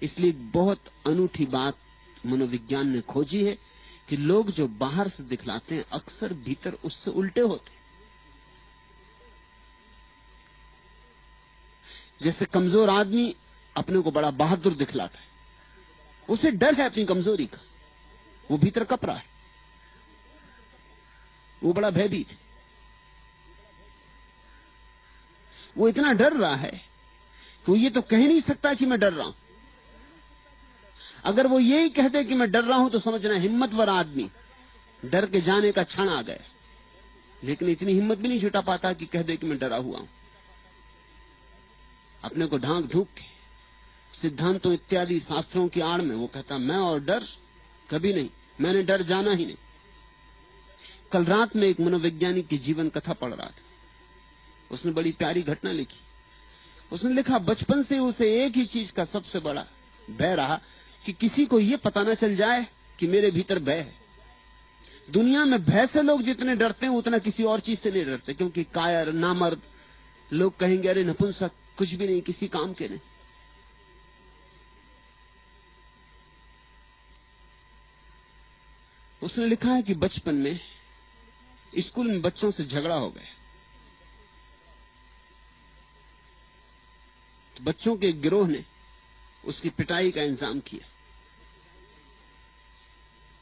इसलिए बहुत अनूठी बात मनोविज्ञान ने खोजी है कि लोग जो बाहर से दिखलाते हैं अक्सर भीतर उससे उल्टे होते हैं। जैसे कमजोर आदमी अपने को बड़ा बहादुर दिखलाता है, उसे डर है अपनी कमजोरी का, वो भीतर कप रहा है, वो बड़ा भयभीत है, वो इतना डर रहा है कि वो ये तो कह नहीं सकता कि मैं डर रहा हूं। अगर वो यही कह दे कि मैं डर रहा हूं तो समझना हिम्मतवर आदमी, डर के जाने का क्षण आ गया। लेकिन इतनी हिम्मत भी नहीं जुटा पाता कि कह दे कि मैं डरा हुआ हूं। अपने को ढांक ढूंक के सिद्धांतों इत्यादि शास्त्रों की आड़ में वो कहता मैं और डर कभी नहीं, मैंने डर जाना ही नहीं। कल रात में एक मनोवैज्ञानिक की जीवन कथा पढ़ रहा था, उसने बड़ी प्यारी घटना लिखी। उसने लिखा बचपन से उसे एक ही चीज का सबसे बड़ा भय रहा कि किसी को यह पता ना चल जाए कि मेरे भीतर भय है। दुनिया में भय से लोग जितने डरते हैं उतना किसी और चीज से नहीं डरते, क्योंकि कायर नामर्द लोग कहेंगे अरे नपुंसक, कुछ भी नहीं, किसी काम के नहीं। उसने लिखा है कि बचपन में स्कूल में बच्चों से झगड़ा हो गया, तो बच्चों के गिरोह ने उसकी पिटाई का इंतजाम किया।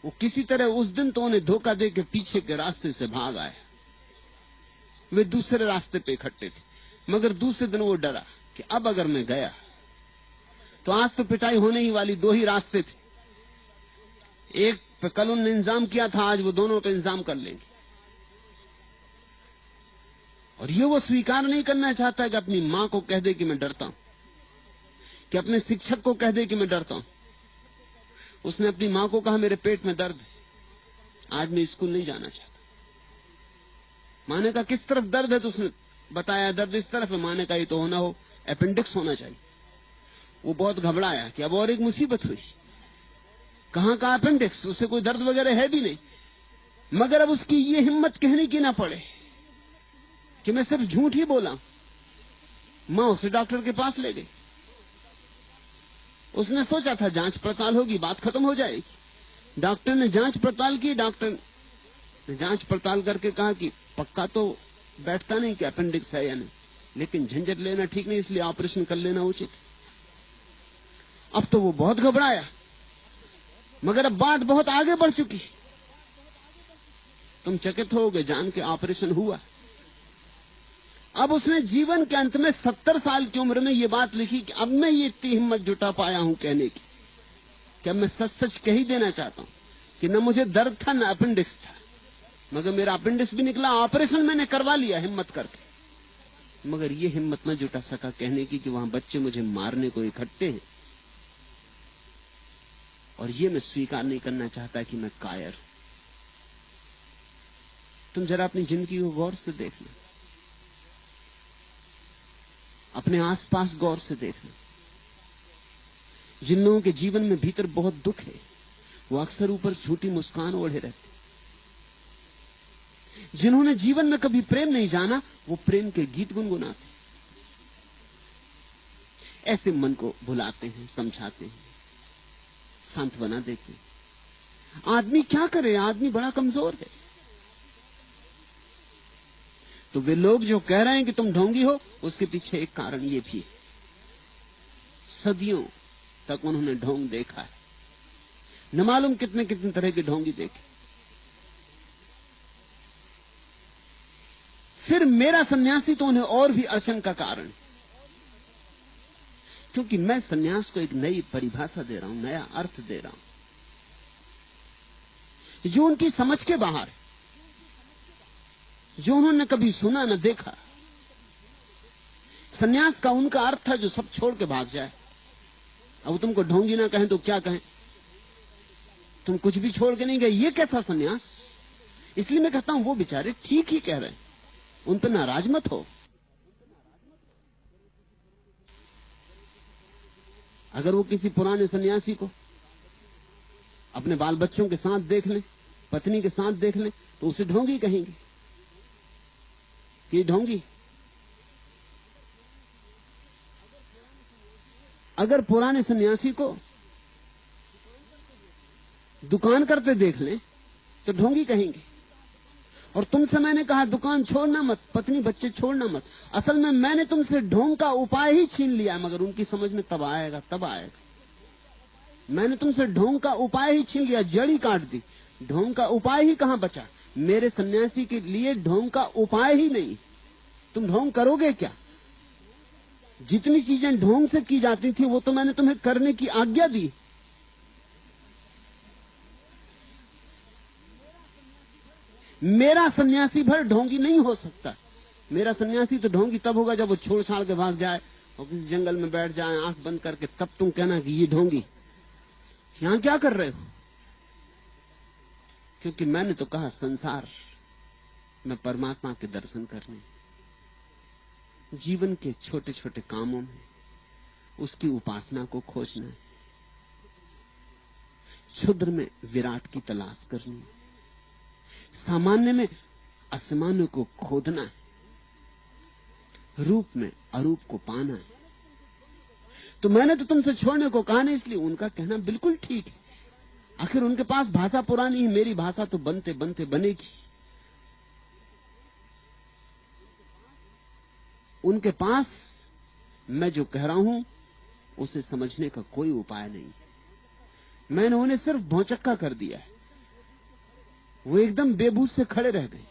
वो किसी तरह उस दिन तो उन्हें धोखा दे के पीछे के रास्ते से भाग आया। वे दूसरे रास्ते पे इकट्ठे थे, मगर दूसरे दिन वो डरा कि अब अगर मैं गया तो आज तो पिटाई होने ही वाली। दो ही रास्ते थे, एक पे कल उन्होंने इंतजाम किया था, आज वो दोनों पे इंतजाम कर लेंगे। और ये वो स्वीकार नहीं करना चाहता कि अपनी मां को कह दे कि मैं डरता हूं, कि अपने शिक्षक को कह दे कि मैं डरता हूं। उसने अपनी मां को कहा मेरे पेट में दर्द है, आज मैं स्कूल नहीं जाना चाहता। मां ने कहा किस तरफ दर्द है? तो उसने बताया दर्द इस तरफ है। मां ने कहा ये तो होना हो अपेंडिक्स होना चाहिए। वो बहुत घबराया कि अब और एक मुसीबत हुई। कहां का अपेंडिक्स? उसे कोई दर्द वगैरह है भी नहीं। मगर अब उसकी ये हिम्मत कहने की ना पड़े कि मैं सिर्फ झूठ ही बोला। मां उसे डॉक्टर के पास ले गई। उसने सोचा था जांच पड़ताल होगी, बात खत्म हो जाएगी। डॉक्टर ने जांच पड़ताल की। डॉक्टर ने जांच पड़ताल करके कहा कि पक्का तो बैठता नहीं कि अपेंडिक्स है या नहीं, लेकिन झंझट लेना ठीक नहीं, इसलिए ऑपरेशन कर लेना उचित। अब तो वो बहुत घबराया, मगर अब बात बहुत आगे बढ़ चुकी। तुम चकित होगे जान के ऑपरेशन हुआ। अब उसने जीवन के अंत में 70 साल की उम्र में यह बात लिखी कि अब मैं ये इतनी हिम्मत जुटा पाया हूं कहने की कि अब मैं सच सच कह ही देना चाहता हूं कि न मुझे दर्द था न अपेंडिक्स था, मगर मेरा अपेंडिक्स भी निकला, ऑपरेशन मैंने करवा लिया हिम्मत करके। मगर ये हिम्मत न जुटा सका कहने की कि वहां बच्चे मुझे मारने को इकट्ठे हैं, और ये मैं स्वीकार नहीं करना चाहता कि मैं कायर हूं। तुम जरा अपनी जिंदगी को गौर से देखना, अपने आसपास गौर से देखना। जिन लोगों के जीवन में भीतर बहुत दुख है वो अक्सर ऊपर झूठी मुस्कान ओढ़े रहते। जिन्होंने जीवन में कभी प्रेम नहीं जाना वो प्रेम के गीत गुनगुनाते। ऐसे मन को भुलाते हैं, समझाते हैं, सांत्वना देते हैं। आदमी क्या करे? आदमी बड़ा कमजोर है। तो वे लोग जो कह रहे हैं कि तुम ढोंगी हो, उसके पीछे एक कारण ये भी है, सदियों तक उन्होंने ढोंग देखा है। न मालूम कितने कितने तरह के ढोंगी देखे। फिर मेरा सन्यासी तो उन्हें और भी अड़चन का कारण, क्योंकि मैं सन्यास को एक नई परिभाषा दे रहा हूं, नया अर्थ दे रहा हूं जो उनकी समझ के बाहर है, जो उन्होंने कभी सुना न देखा। सन्यास का उनका अर्थ है जो सब छोड़ के भाग जाए। अब तुमको ढोंगी ना कहें तो क्या कहें? तुम कुछ भी छोड़ के नहीं गए, ये कैसा सन्यास? इसलिए मैं कहता हूं वो बेचारे ठीक ही कह रहे हैं, उन पर नाराज मत हो। अगर वो किसी पुराने सन्यासी को अपने बाल बच्चों के साथ देख लें, पत्नी के साथ देख लें, तो उसे ढोंगी कहेंगे कि ढोंगी। अगर पुराने सन्यासी को दुकान करते देख लें तो ढोंगी कहेंगे। और तुमसे मैंने कहा दुकान छोड़ना मत, पत्नी बच्चे छोड़ना मत। असल में मैंने तुमसे ढोंग का उपाय ही छीन लिया, मगर उनकी समझ में तब आएगा। मैंने तुमसे ढोंग का उपाय ही छीन लिया, जड़ी काट दी। ढोंग का उपाय ही कहां बचा? मेरे सन्यासी के लिए ढोंग का उपाय ही नहीं। तुम ढोंग करोगे क्या? जितनी चीजें ढोंग से की जाती थी वो तो मैंने तुम्हें करने की आज्ञा दी। मेरा सन्यासी भर ढोंगी नहीं हो सकता। मेरा सन्यासी तो ढोंगी तब होगा जब वो छोड़ छाड़ के भाग जाए और किसी जंगल में बैठ जाए आंख बंद करके, तब तुम कहना कि ये ढोंगी। यहां क्या कर रहे हो? क्योंकि मैंने तो कहा संसार में परमात्मा के दर्शन करने, जीवन के छोटे छोटे कामों में उसकी उपासना को खोजना है, क्षुद्र में विराट की तलाश करनी, सामान्य में असामान्य को खोदना है, रूप में अरूप को पाना है। तो मैंने तो तुमसे छोड़ने को कहा नहीं, इसलिए उनका कहना बिल्कुल ठीक है। आखिर उनके पास भाषा पुरानी है, मेरी भाषा तो बनते बनते बनेगी। उनके पास मैं जो कह रहा हूं उसे समझने का कोई उपाय नहीं। मैंने उन्हें सिर्फ भौचक्का कर दिया है। वो एकदम बेबूस से खड़े रह गए।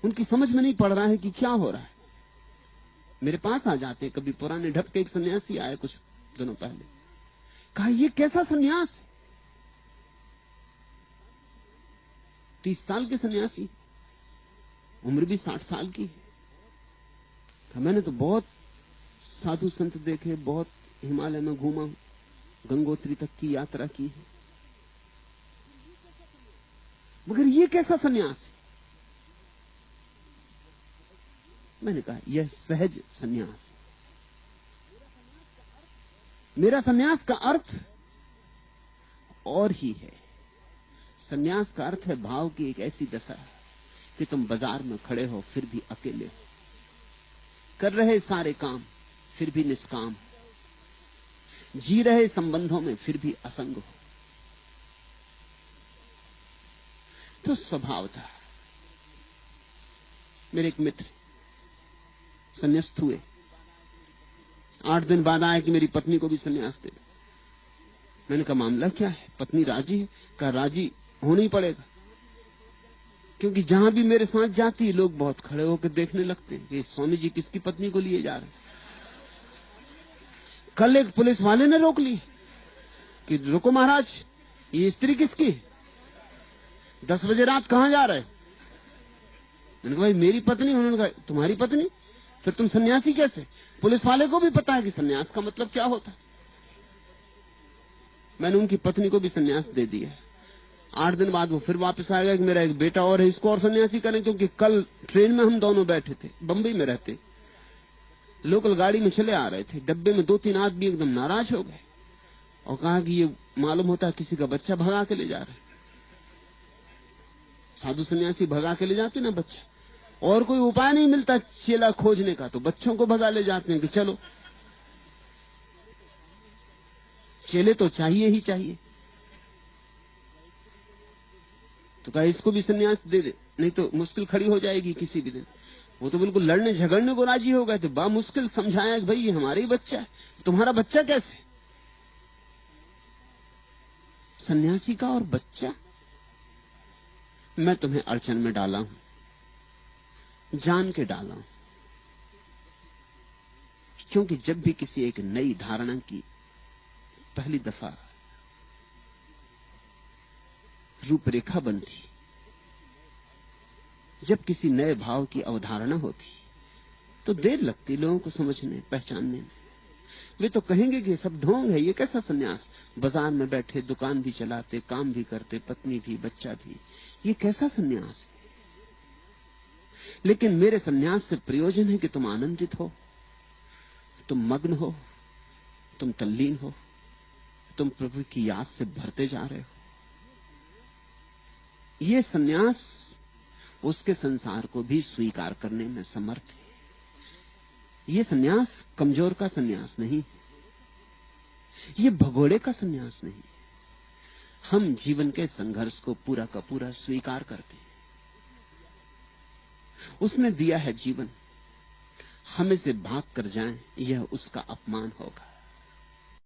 उनकी समझ में नहीं पड़ रहा है कि क्या हो रहा है। मेरे पास आ जाते, कभी पुराने ढप के एक सन्यासी आए कुछ दिनों पहले, कहा ये कैसा सन्यास? 30 साल के सन्यासी, उम्र भी 60 साल की है। मैंने तो बहुत साधु संत देखे, बहुत हिमालय में घूमा, गंगोत्री तक की यात्रा की है, मगर ये कैसा सन्यास? मैंने कहा यह सहज सन्यास। मेरा सन्यास का अर्थ और ही है। सन्यास का अर्थ है भाव की एक ऐसी दशा कि तुम बाजार में खड़े हो फिर भी अकेले हो, कर रहे सारे काम फिर भी निष्काम, जी रहे संबंधों में फिर भी असंग हो। तो स्वभाव था। मेरे एक मित्र संन्यास्त हुए, 8 दिन बाद आए कि मेरी पत्नी को भी संन्यास दे। मैंने कहा मामला क्या है? पत्नी राजी है? कहा राजी होना ही पड़ेगा, क्योंकि जहां भी मेरे साथ जाती लोग बहुत खड़े होकर देखने लगते हैं कि स्वामी जी किसकी पत्नी को लिए जा रहे हैं। कल एक पुलिस वाले ने रोक ली कि रुको महाराज, ये स्त्री किसकी? 10 बजे रात कहां जा रहे? मैंने कहा भाई मेरी पत्नी। उन्होंने कहा तुम्हारी पत्नी? फिर तुम सन्यासी कैसे? पुलिस वाले को भी पता है कि सन्यास का मतलब क्या होता है। मैंने उनकी पत्नी को भी सन्यास दे दिया। 8 दिन बाद वो फिर वापस आ गया कि मेरा एक बेटा और है, इसको और सन्यासी करें, क्योंकि कल ट्रेन में हम दोनों बैठे थे, बंबई में रहते, लोकल गाड़ी में चले आ रहे थे, डब्बे में 2-3 आदमी एकदम नाराज हो गए और कहा कि ये मालूम होता है किसी का बच्चा भगा के ले जा रहे हैं। साधु सन्यासी भगा के ले जाते ना बच्चा, और कोई उपाय नहीं मिलता चेला खोजने का, तो बच्चों को भगा ले जाते हैं कि चलो। चेले तो चाहिए ही चाहिए। तो कहा इसको भी सन्यास दे दे, नहीं तो मुश्किल खड़ी हो जाएगी किसी भी दिन। वो तो बिल्कुल लड़ने झगड़ने को राजी हो गए थे। बा मुश्किल समझाया कि भाई ये हमारा ही बच्चा है, तुम्हारा बच्चा कैसे? सन्यासी का और बच्चा? मैं तुम्हें अड़चन में डाला हूं, जान के डाला हूं, क्योंकि जब भी किसी एक नई धारणा की पहली दफा रूपरेखा बनती, जब किसी नए भाव की अवधारणा होती, तो देर लगती लोगों को समझने पहचानने में। वे तो कहेंगे कि सब ढोंग है, ये कैसा सन्यास? बाजार में बैठे, दुकान भी चलाते, काम भी करते, पत्नी भी, बच्चा भी, ये कैसा सन्यास? लेकिन मेरे सन्यास से प्रयोजन है कि तुम आनंदित हो, तुम मग्न हो, तुम तल्लीन हो, तुम प्रभु की याद से भरते जा रहे हो। ये सन्यास उसके संसार को भी स्वीकार करने में समर्थ है। ये सन्यास कमजोर का सन्यास नहीं, ये भगोड़े का संन्यास नहीं। हम जीवन के संघर्ष को पूरा का पूरा स्वीकार करते हैं। उसने दिया है जीवन, हमें से भाग कर जाएं, यह उसका अपमान होगा।